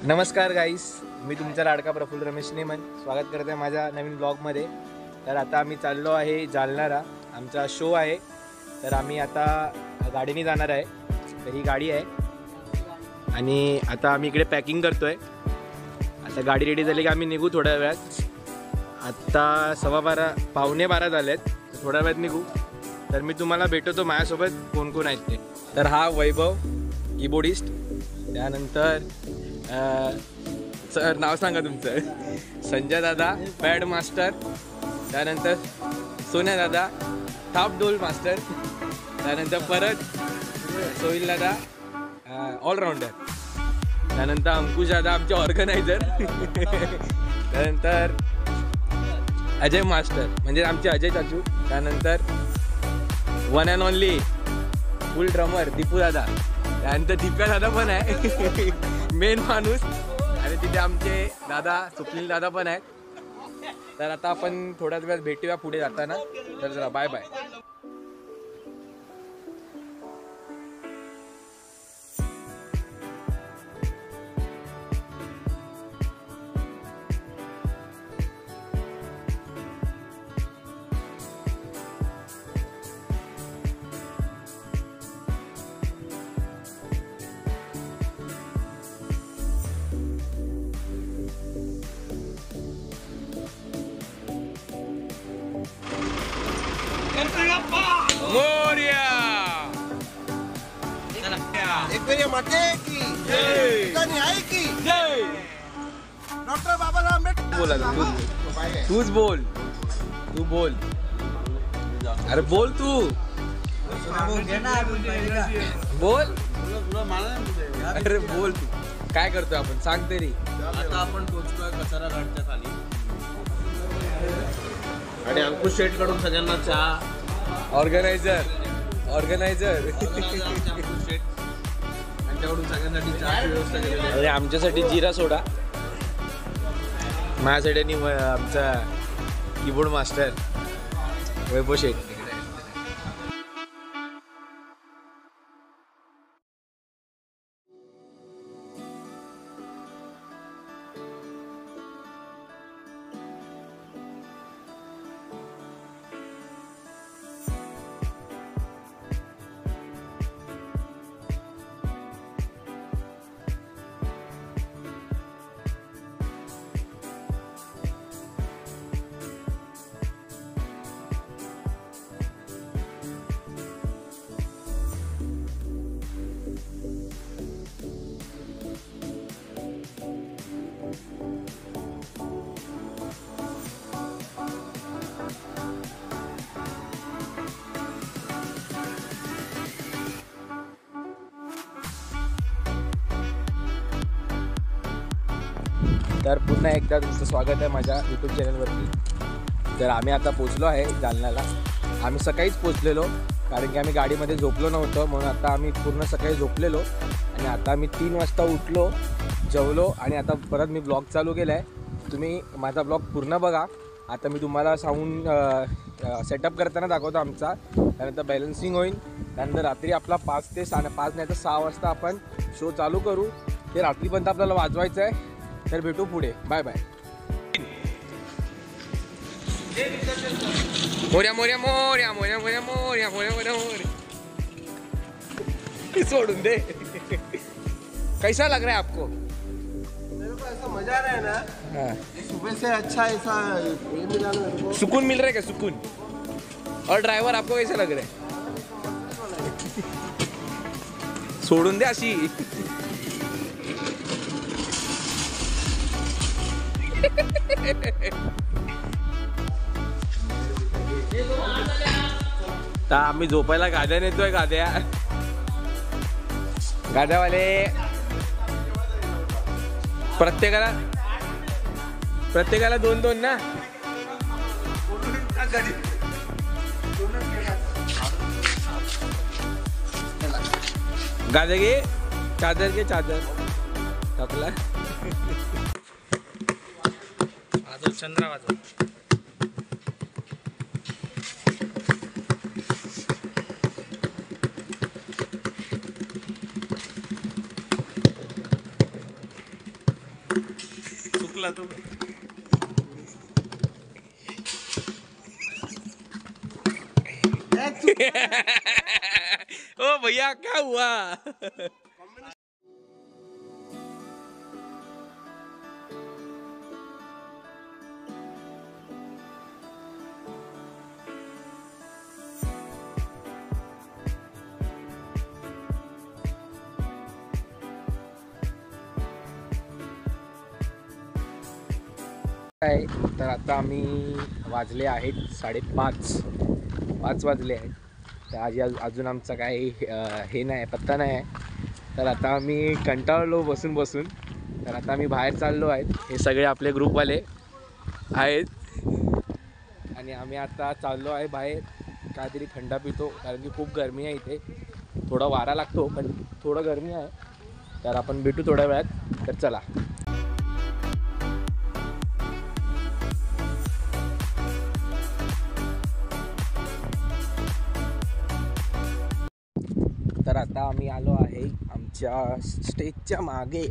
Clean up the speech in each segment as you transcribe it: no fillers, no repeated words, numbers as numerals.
नमस्कार गाईस, मी तुमचा लाडका प्रफुल्ल रमेश नेमन स्वागत करते आहे माझ्या नवीन ब्लॉगमध्ये। तर आता आम्ही चाललो आहे जालनाला, आमचा शो आहे। तर आम्ही आता गाडीने जाणार आहे, तर ही गाडी आहे आणि आता आम्ही इकडे पॅकिंग करतोय। आता गाडी रेडी झाली की आम्ही निघू थोड्या वेळात। आता 12:15 पावणे 12 झालेत, थोड्या वेळात निघू। तर मी तुम्हाला भेटतो माझ्यासोबत कोण कोण आहेत ते। तर हा वैभव कीबोर्डिस्ट, त्यानंतर सर नाव सांगा तुमचं, संजय दादा पॅड मास्टर, त्यानंतर सोन्या दादा थाप डोल मास्टर, त्यानंतर परत सोहिल दादा ऑलराऊंडर, त्यानंतर अंकुश दादा आमचे ऑर्गनायझर, त्यानंतर अजय मास्टर म्हणजे आमचे अजय चाचू, त्यानंतर one and only full drummer Deepu दादा, त्यानंतर दिप्या दादा पण आहे मेन माणूस, आणि तिथे आमचे दादा स्वप्नील दादा पण आहेत। तर आता आपण थोड्याच वेळात भेटूया पुढे जाताना। तर चला बाय बाय। मोरिया एक मेरे मते की न्याय की डॉक्टर बाबासाहेब आंबेडकर बोला तूच बोल, तू बोल, अरे बोल तू बोल, अरे बोल तू काय करतोय आपण, सांग तरी। आता आपण पोहोचतोय कचरा गाडच्या खाली आणि अंकुश शेट कडून सगळ्यांना चहा, ऑर्गनायझर अंकुश शेट यांच्याकडून सगळ्यांसाठी चहाची व्यवस्था केलेली आहे। अरे आमच्यासाठी जिरा सोडा, माझ्यासाठी आमचा कीबोर्ड मास्टर वैभव शेठ। तर पुन्हा एकदा तुमचं स्वागत आहे माझ्या यूट्यूब चॅनलवरती। तर आम्ही आता पोचलो आहे जालन्याला। आम्ही सकाळीच पोचलेलो, कारण की आम्ही गाडीमध्ये झोपलो नव्हतो, म्हणून आता आम्ही पूर्ण सकाळी झोपलेलो आणि आता आम्ही 3 वाजता उठलो, जेवलो आणि आता परत मी ब्लॉग चालू केला आहे। तुम्ही माझा ब्लॉग पूर्ण बघा। आता मी तुम्हाला साऊंड सेटअप करताना दाखवतो आमचा, त्यानंतर बॅलन्सिंग होईल, त्यानंतर रात्री आपला 5 ते 5 नाही तर 6 वाजता आपण शो चालू करू। ते रात्रीपर्यंत आपल्याला वाजवायचं आहे। तर भेटू पुढे, बाय बाय। मोर्या मोर्या मोर्या मोर्या मोर्या मोर्या मोर्या मोर्या मोर्या, छोड़ून दे। कैसा लग रहा है आपको? मेरे को ऐसा मजा आ रहा है ना, हाँ, सुबह से अच्छा ऐसा ये मिला मेरे को। सुकून मिल रहा है क्या? सुकून। और ड्राइवर आपको कैसा लग रहा है? सोडून दे अशी। तर आम्ही झोपायला गाद्या नेतोय, गाद्यावाले प्रत्येकाला 2-2 ना। गाद्या घे, चादर घे, चादर टाकला चंद्रा वाजव। चुकला तू. ओ भैया क्या हुआ? तर आता आम्ही वाजले आहेत 5:30 वाजले आहेत. तर अजून आमचा काही हे नाही, पत्ता नाही आहे. तर आता आम्ही कंटाळलो बसून बसून. तर आता आम्ही बाहेर चाललो आहेत. हे सगळे आपले ग्रुपवाले आहेत आणि आम्ही आता चाललो आहे बाहेर. काहीतरी थंडा पितो कारण की खूप गरमी आहे इथे. थोडा वारा लागतो पण थोडं गरमी आहे. तर आपण भेटू थोड्या वेळात. तर चला. तर आता आम्ही आलो आहे आमच्या स्टेजच्या मागे.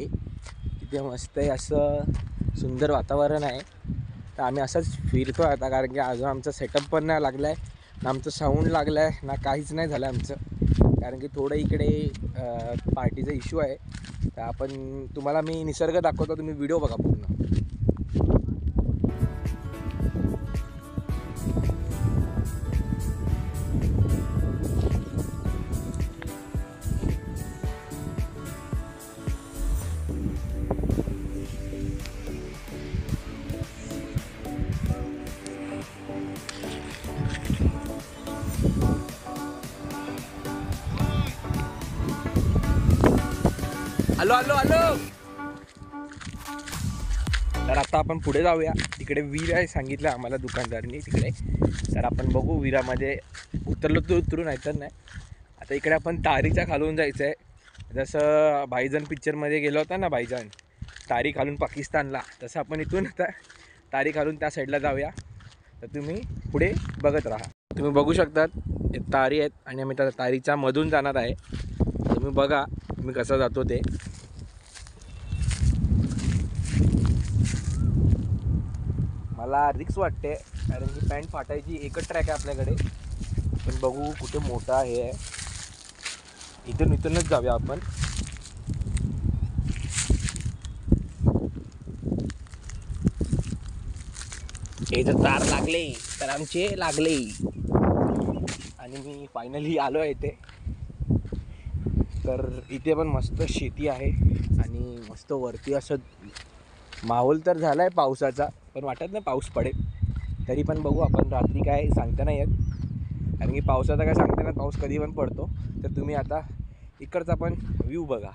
तिथे मस्त आहे, असं सुंदर वातावरण आहे. तर आम्ही असंच फिरतो आता कारण की अजून आमचा सेटअप पण नाही लागला आहे ना, आमचं साऊंड लागलं आहे ना, काहीच नाही झालं आमचं. कारण की थोडं इकडे पार्टीचा इश्यू आहे. तर आपण तुम्हाला मी निसर्ग दाखवतो, तुम्ही व्हिडिओ बघा पूर्ण. Hello hello hello. तर आता आपण पुढे जाऊया. तिकडे विहीर आहे सांगितलं आम्हाला दुकानदारांनी तिकडे. तर आपण बघू विहिरामध्ये उतरलो तर उतरू, नाही तर नाही. आता इकडे आपण तारीच्या खालून जायचं आहे. जसं भाईजान पिक्चरमध्ये गेलो होता ना, भाईजान तारी खालून पाकिस्तानला, तसं आपण इथून आता तारी खालून त्या साईडला जाऊया. तर तुम्ही पुढे बघत राहा. तुम्ही बघू शकतात तारी आहेत आणि आम्ही त्या तारीच्या मधून जाणार आहे. तुम्ही बघा मी कसं जातो ते. मला रिक्स वाटते कारण की पॅन्ट फाटायची एकच ट्रॅक आहे आपल्याकडे. पण बघू कुठे मोठा हे आहे, इथूनच जाऊया आपण. हे जर तार लागले तर आमचे लागले. आणि मी फायनली आलो आहे इथे. तर इथे पण मस्त शेती आहे आणि मस्त वरती असं माहोल तर झाला आहे पावसाचा, पण वाटत नाही पाऊस पडेल. तरी पण बघू आपण, रात्री काय सांगता नाही येत कारण की पावसाचा काय सांगता नाही, पाऊस कधी पण पडतो. तर तुम्ही आता इकडचा पण व्ह्यू बघा.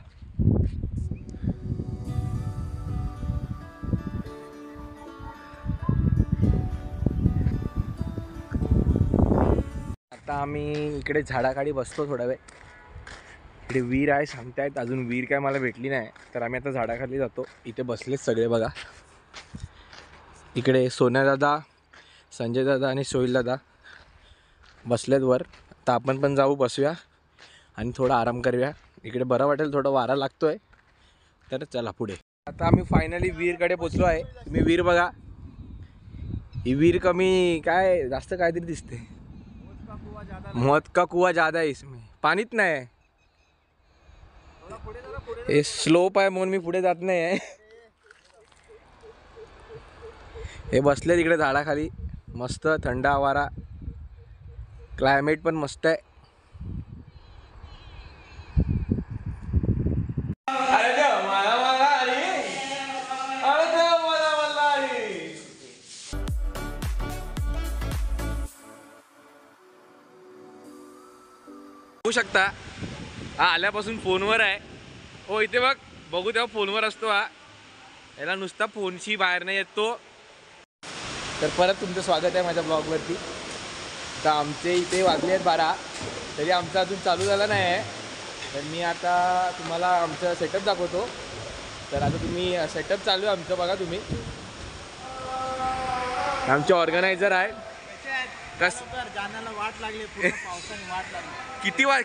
आता आम्ही इकडे झाडाखाली बसतो थोडा वेळ. इकडे विहीर आहे सांगतायत, अजून विहीर काय मला भेटली नाही. तर आम्ही आता झाडाखाली जातो. इथे बसलेत सगळे बघा. इकडे सोन्या दादा, संजय दादा आणि सोहिल दादा बसलेत वर. तर आपण पण जाऊ, बसूया आणि थोडा आराम करूया. इकडे बरं वाटेल, थोडा वारा लागतोय. तर चला पुढे. आता आम्ही फायनली विहीरकडे पोचलो आहे. तुम्ही विहीर बघा. ही विहीर कमी काय जास्त काहीतरी दिसते. मौत का कुआ ज़्यादा है इसमें, पाणीच नाही आहे. हे स्लोप आहे म्हणून मी पुढे जात नाही आहे. हे बसले तिकडे झाडाखाली, मस्त थंड वारा, क्लायमेट पण मस्त आहे. बघू शकता हा आल्यापासून फोनवर आहे. हो इथे बघ, बघू तेव्हा फोनवर असतो हा. याला नुसता फोनशी बाहेर नाही येतो. तर परत तुमचं स्वागत आहे माझ्या ब्लॉगवरती. तर आमचे इथे वाजले आहेत 12, तरी आमचा अजून चालू झाला नाही आहे. तर मी आता तुम्हाला आमचं सेटअप दाखवतो. तर आता तुम्ही सेटअप चालू आहे आमचं बघा तुम्ही. आमचे ऑर्गनायझर आहे. कस जाण्याला वाट लागली, पावसाने वाट लागली.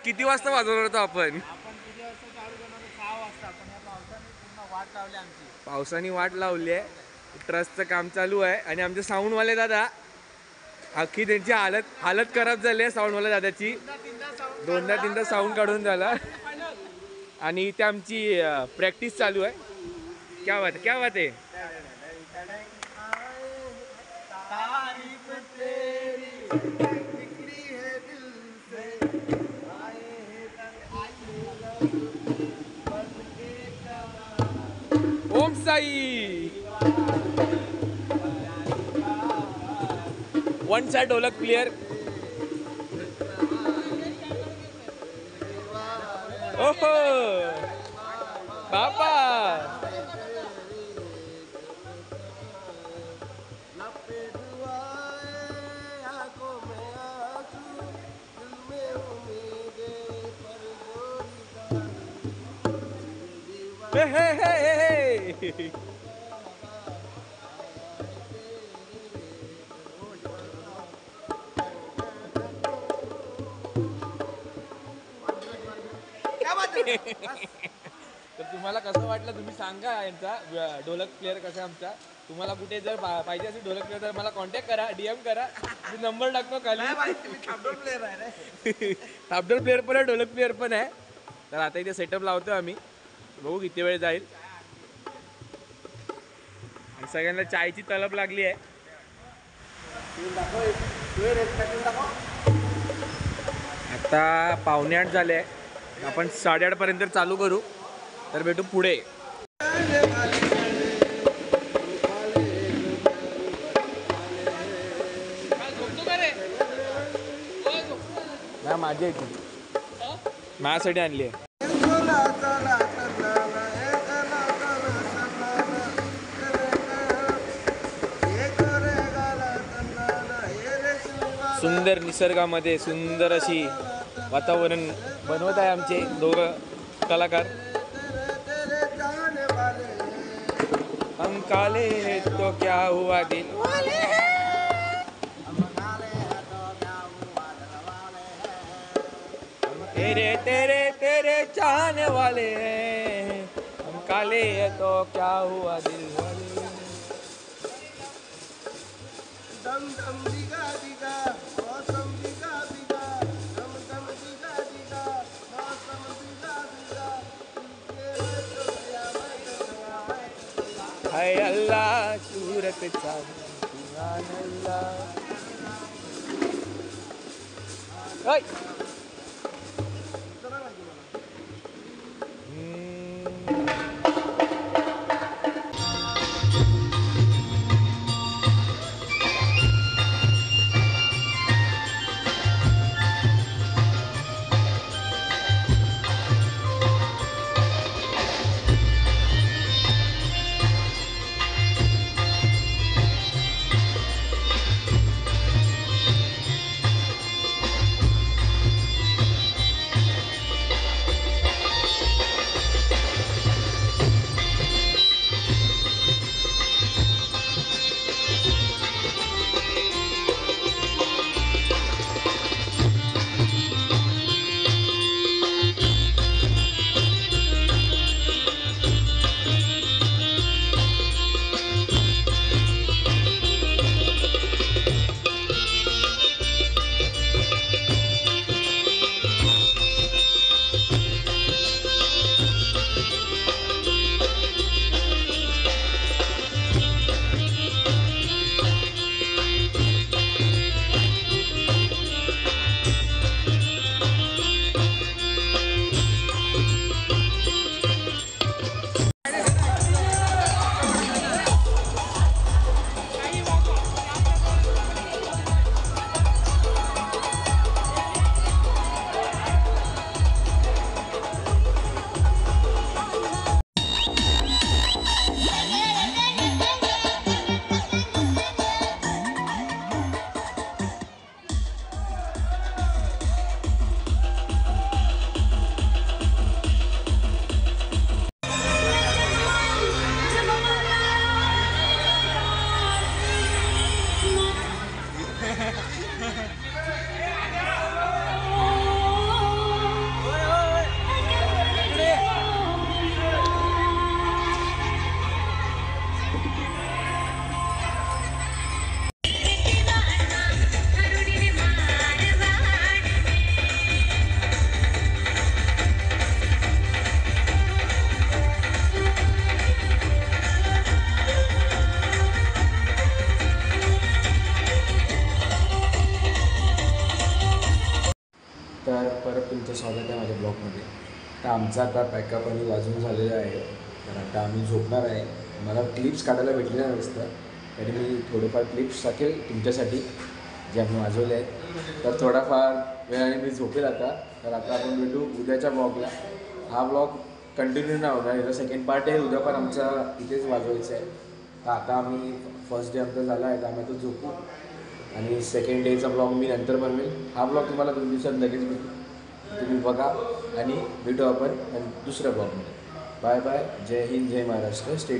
किती वाजता वाजवणार होतो आपण? आपण किती वाजता चालू करणार? 6 वाजता. पण या पावसाने पूर्ण वाट लावली आमची. पावसाने वाट लावली आहे. ट्रस्टचं काम चालू आहे आणि आमचे साऊंडवाले दादा अख्खी त्यांची हालत खराब झाली आहे. साऊंडवाल्या दादाची दोनदा तीनदा साऊंड काढून झाला आणि इथे आमची प्रॅक्टिस चालू आहे. क्या बात आहे. ओम साई. वन साइड ढोलक प्लेयर. ओहो बाबा. हे. तर तुम्हाला कसं वाटलं तुम्ही सांगा. यांचा ढोलक प्लेअर कसा आमचा. तुम्हाला कुठे जर पाहिजे असेल ढोलक प्लेअर तर मला कॉन्टॅक्ट करा, DM करा. मी नंबर टाकतो खाली. थापडोल प्लेअर पण आहे, ढोलक प्लेअर पण आहे. तर आता इथे सेटअप लावतो आम्ही. बघू किती वेळ जाईल. आणि सगळ्यांना चायची तलब लागली आहे. आता 7:45 झाले आहे. आपण 8:30 पर्यंत चालू करू. तर भेटू पुढे. माझी आहे ती माझ्यासाठी आणली आहे. सुंदर निसर्गामध्ये सुंदर अशी वातावरण बनवत आहे आमचे दोघं कलाकार. हम काले हैं तो क्या हुआ दिल वाले. तेरे तेरे तेरे चाहने वाले हैं. हम काले हैं तो क्या हुआ दिल वाले. दम दम दिगा दिगा मौसम दिगा दिगा. दम दम दिगा दिगा मौसम दिगा दिगा. हाय अल्लाह सूरत चांद सुभान अल्लाह. तर आमचा आता पॅकअप आणि वाजून झालेलं आहे. तर आता आम्ही झोपणार आहे. मला क्लिप्स काढायला भेटलेल्या नसतं तरी मी थोडेफार क्लिप्स टाकेल तुमच्यासाठी जे आम्ही वाजवले आहेत. तर थोडाफार वेळाने मी झोपेल आता. तर आता आपण भेटू उद्याच्या ब्लॉगला. हा ब्लॉग कंटिन्यू नाही होणार, याचा सेकंड पार्ट आहे. उद्या पण आमचा इथेच वाजवायचं आहे. तर आता आम्ही फर्स्ट डे आमचा झाला आहे तर आम्ही आता झोपू आणि सेकंड डेचा ब्लॉग मी नंतर बनवेल. हा ब्लॉग तुम्हाला 2 दिवसात लगेच भेटेल. तुम्ही बघा आणि भेटू आपण दुसऱ्या ब्लॉगमध्ये. Bye bye. जय हिंद, जय महाराष्ट्र. स्टे